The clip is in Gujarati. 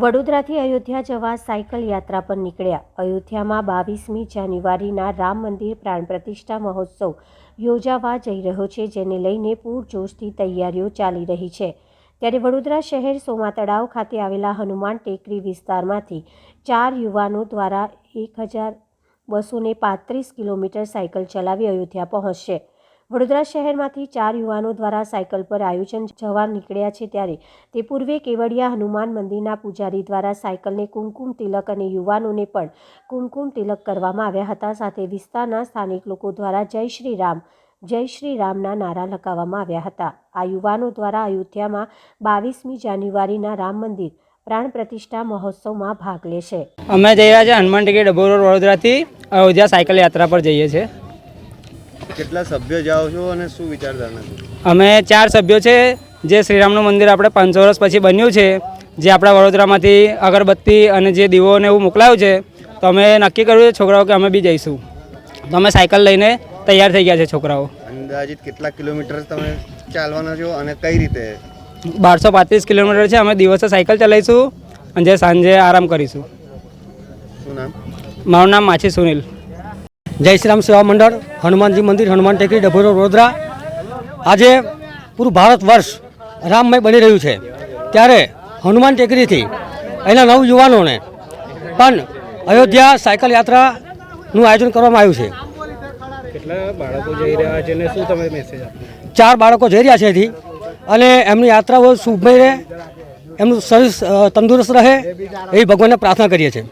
વડોદરાથી અયોધ્યા જવા સાયકલ યાત્રા પર નીકળ્યા। અયોધ્યામાં 22મી જાન્યુઆરીના રામ મંદિર પ્રાણ પ્રતિષ્ઠા મહોત્સવ યોજાવા જઈ રહ્યો છે, જેને લઈને પૂરજોશથી તૈયારીઓ ચાલી રહી છે। ત્યારે વડોદરા શહેર સોમા તળાવ ખાતે આવેલા હનુમાન ટેકરી વિસ્તારમાંથી 4 યુવાનો દ્વારા 1235 કિલોમીટર સાયકલ ચલાવી અયોધ્યા પહોંચશે। વડોદરા શહેરમાંથી 4 યુવાનો દ્વારા સાયકલ પર આયોજન જવા નીકળ્યા છે। ત્યારે તે પૂર્વે કેવડિયા હનુમાન મંદિરના પૂજારી દ્વારા સાયકલને કુમકુમ તિલક અને યુવાનોને પણ કુમકુમ તિલક કરવામાં આવ્યા હતા। સાથે વિસ્તારના સ્થાનિક લોકો દ્વારા જય શ્રી રામના નારા લગાવવામાં આવ્યા હતા। આ યુવાનો દ્વારા અયોધ્યામાં 22મી જાન્યુઆરીના રામ મંદિર પ્રાણ પ્રતિષ્ઠા મહોત્સવમાં ભાગ લેશે। અમે જઈ રહ્યા છીએ હનુમાન ટેકરી ડભોઈ રોડ વડોદરાથી અયોધ્યા સાયકલ યાત્રા પર જઈએ છીએ। કેટલા સભ્યો જાઓ છો અને શું વિચારધારણા છે? અમે 4 સભ્યો છે। જે શ્રીરામનું મંદિર આપણે 500 વર્ષ પછી બન્યું છે, જે આપણા વડોદરામાંથી અગરબત્તી અને જે દીવોને એવું મોકલાયું છે, તો અમે નક્કી કર્યું છે છોકરાઓ કે અમે બી જઈશું। તો અમે સાયકલ લઈને તૈયાર થઈ ગયા છે છોકરાઓ। અંદાજિત કેટલા કિલોમીટર તમે ચાલવાના છો અને કઈ રીતે? 1235 કિલોમીટર છે। અમે દિવસે સાયકલ ચલાવીશું અને જે સાંજે આરામ કરીશું। શું નામ? મારું નામ માછી સુનિલ। જય શ્રી રામ સેવા મંડળ, હનુમાનજી મંદિર, હનુમાન ટેકરી ડભોઈ રોડ વડોદરા। આજે પૂરું ભારત વર્ષ રામમય બની રહ્યું છે, ત્યારે હનુમાન ટેકરીથી અહીંના 9 યુવાનોને પણ અયોધ્યા સાયકલ યાત્રાનું આયોજન કરવામાં આવ્યું છે। કેટલા બાળકો જઈ રહ્યા છે અને શું તમે મેસેજ આપો? 4 બાળકો જઈ રહ્યા છે અહીંથી, અને એમની યાત્રાઓ શુભમય રહે, એમનું શરીર તંદુરસ્ત રહે એવી ભગવાનને પ્રાર્થના કરીએ છીએ।